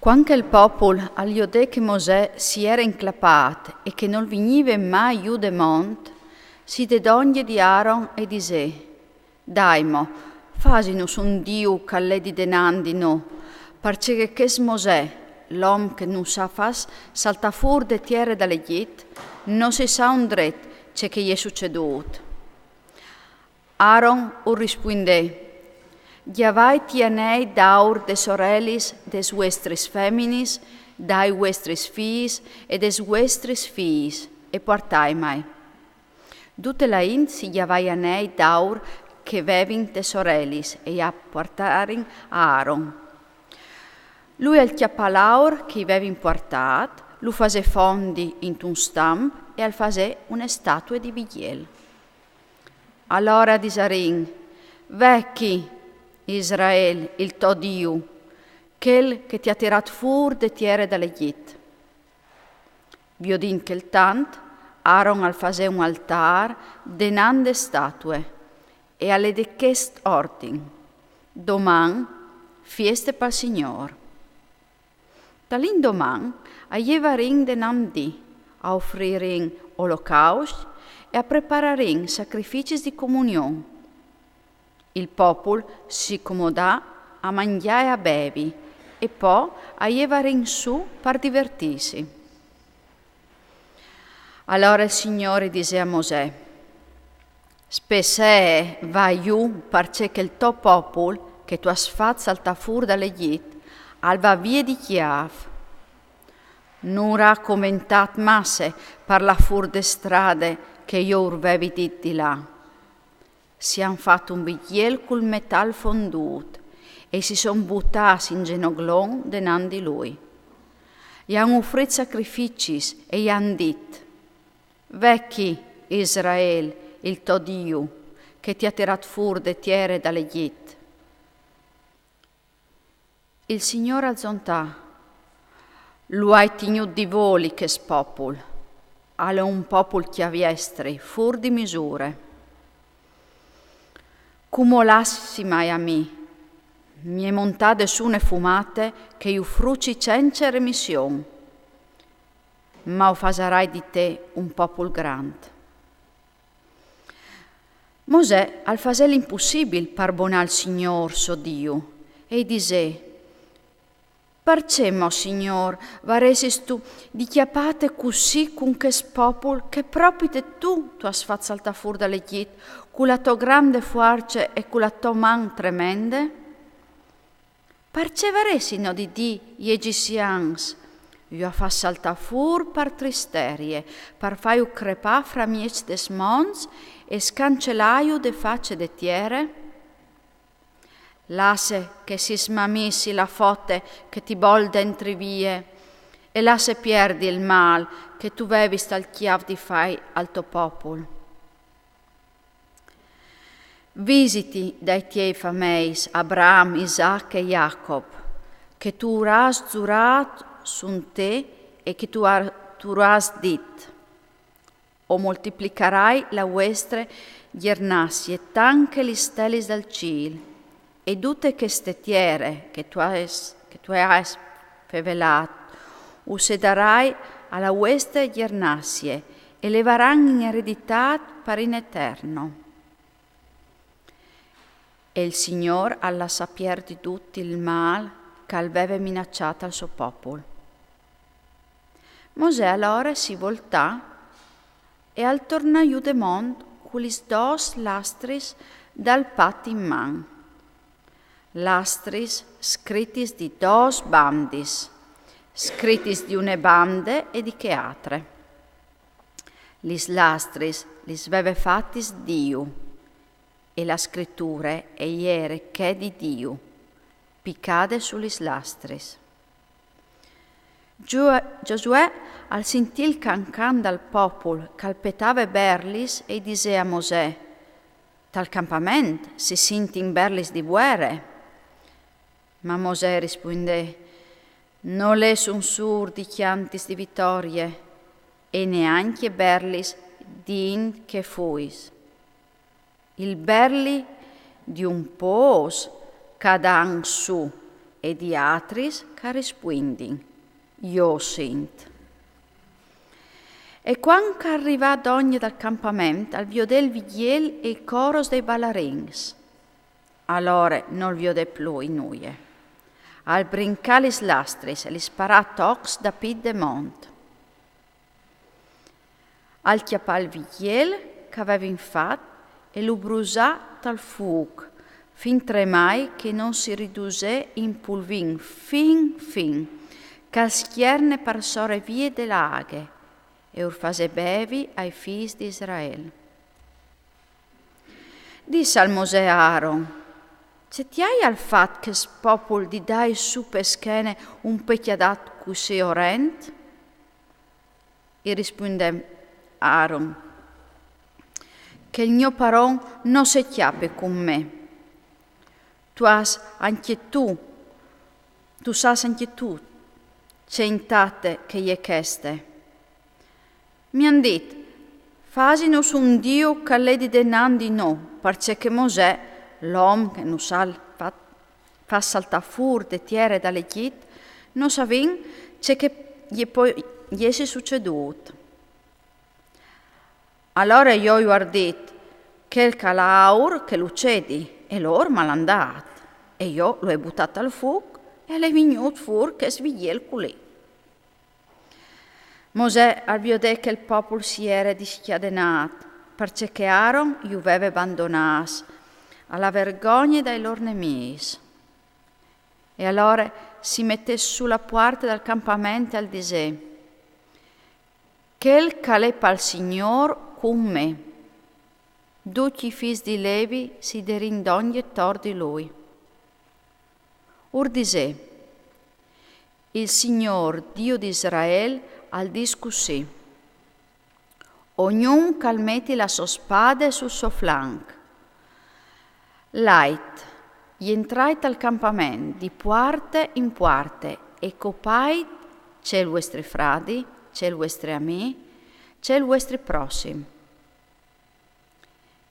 Quando il popolo agli udè che Mosè si era inclappato e che non veniva mai giù de mont, si dedoglie di Aaron e dise: Daimo, fasinus un Dio che di denandi no, perché che Mosè, l'uomo che non sa fas salta fuori de tierra dall'Egitto, non si sa un dret c'è che gli è succeduto. Aaron rispondè: Giavai tianei daur de sorelis des vuestris feminis, dai vuestris fiis e des vuestris fiis, e portai mai. Tutte la in si giavai anei daur che vevin de sorelis, e a portarin a Aaron. Lui al chiappalaur che vevin portat, lu fase fondi in un stamp e al fase una statue di vigiel. Allora disarin: Vecchi, Israel, il tuo Dio, quel che ti ha tirato fuori de tierra dall'Egitto. Biodin che tant, Aaron al fase un altar denande statue e alle de chest ordin: Doman, fieste per Signor. Dall'indoman aieva ring denandi a offririn olocausti e a preparare sacrifici di comunione. Il popolo si comodà a mangiare e a bevi e poi aieva ring su per divertirsi. Allora il Signore disse a Mosè: Spessè vai giù perché il tuo popolo che tu has fatto saltare fuori dall'Egitto al va via di Chiav. Non ha commentato masse per la fuori de strade che io urvevi di là. Si han fatto un bigliel col metal fonduto e si son buttati in genoglon denandi lui. Gli han offrito sacrifici e gli han detto: Vecchi Israel, il tuo Dio, che ti ha tirato fuori de tierra dall'Egitto. Il Signore alzontà: Lo hai tenuto di voli che spopol, alle un popolo chiaviestri, fuori di misure. Come lassi mai a mi è montate su ne fumate che io fruci senza remissione, ma o fasarai di te un popolo grande. Mosè al fasè l'impossibile per bonare il Signor, so Dio, e dise: Perché, mo Signor, varesis tu di chiappate così con che spopol che proprio te tu has fatto saltare fuori dall'Egitto con la tua grande forza e con la tua man tremende? Perché varesino di gli egizians? Io ha fatto saltare fuori per tristerie, per fare crepà fra mieci des mons e scancellaio de facce de tiere? Lasse che si smamissi la fotte che ti bol dentro vie e lasse perdi il mal che tu vevi stal chiav di fai al tuo popolo. Visiti dai tuoi fameis Abraham, Isaac e Jacob, che tu has giurato su te e che tu has dit: o moltiplicarai la vostre gernassie tanche li stelle dal cielo, e tutte queste tiere che tu hai fevelato, usederai alla vostre gernassie e levaranno in eredità per in eterno. E il Signor alla sapier di tutti il mal che aveva minacciato al suo popolo. Mosè allora si voltò e al tornaiù de mont con gli dos lastris dal pat in man. Lastris scritis di dos bandis, scritis di une bande e di che altre. Lis lastris lis veve fatis Dio, e la scrittura e iere che di Dio, piccade sulis lastris. Giosuè al sentil cancan dal popolo calpetava berlis e dise a Mosè: Tal campament si senti in berlis di guerre. Ma Mosè rispondè: Non le son sur di chiantis di vittorie e neanche berlis din che fuis. Il berli di un pos cadan su e di atris che rispondi, io sint. E quando arriva d'ogni dal campamento, al viodel vigiel e il coros dei ballarins. Allora non viode più in nuie. Al brincalis lastris e li sparà tocs da pit de mont. Al chiappal vigiel che aveva infatti e lo brusà dal fuoco, fin tremai che non si ridusse in pulvin fin, che al schierne parsore vie dell'aghe, e urfase bevi ai figli di Israele. Disse al Mosè Aaron, se ti hai al fat che spopol di dai su peschene un pecchiadat così orrent? E risponde Aaron, che il mio paron non si chiappe con me. Tu sas anche tu, c'è intate che gli è cheste. Mi han dit, fasinos un Dio che l'è di denandi no, perché Mosè, l'uomo che non sa fa saltare fuori de tierre dall'Egitto, non sapeva c'è che gli è succeduto. Allora io gli ho detto che il calaur che lucedi e loro malandato, e io lo he buttato al fuoco e l'è venuto fuori che sviglia il culè. Mosè avviò che il popolo si era dischiadenato, perché Aaron gli aveva abbandonato alla vergogna dai loro nemici. E allora si mette sulla porta del campamento e disse, quel calepa al Signor con me. Tutti i figli di Levi si derindogno attorno di lui. Or disse, il Signor, Dio di Israele, al discussi. Ognuno calmetti la sua spada sul suo flanco. Lait, gli entrai al campamento di parte in parte e copai c'è il vostri fradi, c'è il vostri amici, c'è il vostri prossimi.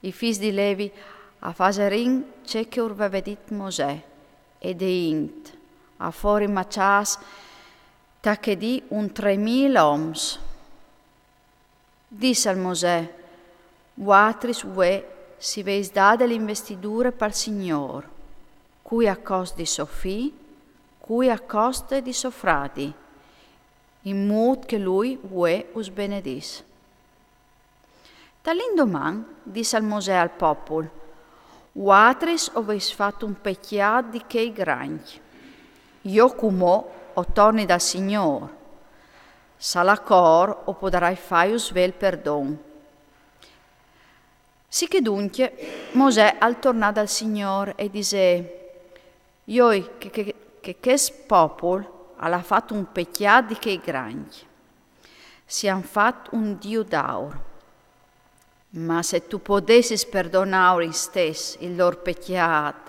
I figli di Levi a faserin c'è che urveva dit Mosè e de int a fuori macias che di un 3000 oms. Disse al Mosè, Uatris ue si veis date l'investidure per Signor, cui a cost di Sofì, cui a coste di Sofradi, in modo che lui ue us benedis. Dall'indoman disse al Mosè al popolo, Uatris aveis fatto un pecchiato di che granchi. Io cumò o torni dal Signor, sa la cor o potrai fare svel perdon. Sì che dunque Mosè al tornare dal Signor e disse, io che popolo ha fatto un pecchiato di che granchi, si han fatto un Dio d'aur, ma se tu potessi perdonare in stesso il loro pecchiato,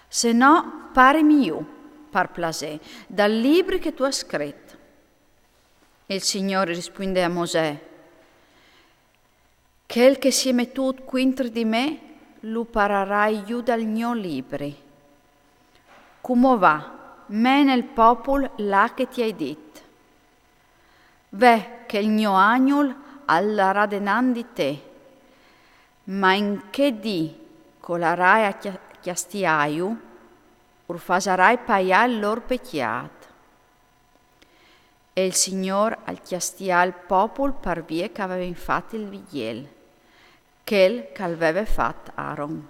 se no parimi io, par plasè, dal libro che tu hai scritto. E il Signore risponde a Mosè, quel che si è mettuto contro di me, lo pararai io dal mio libro. Come va, me nel popolo là che ti hai detto. Ve che il mio agnolo alla radenan di te, ma in che di colarai a chiastiaio, urfasarai paiar il loro pecchiato. E il Signor al chiastia il popolo per via che aveva infatti il vigiel, quel che aveva fatto Aaron.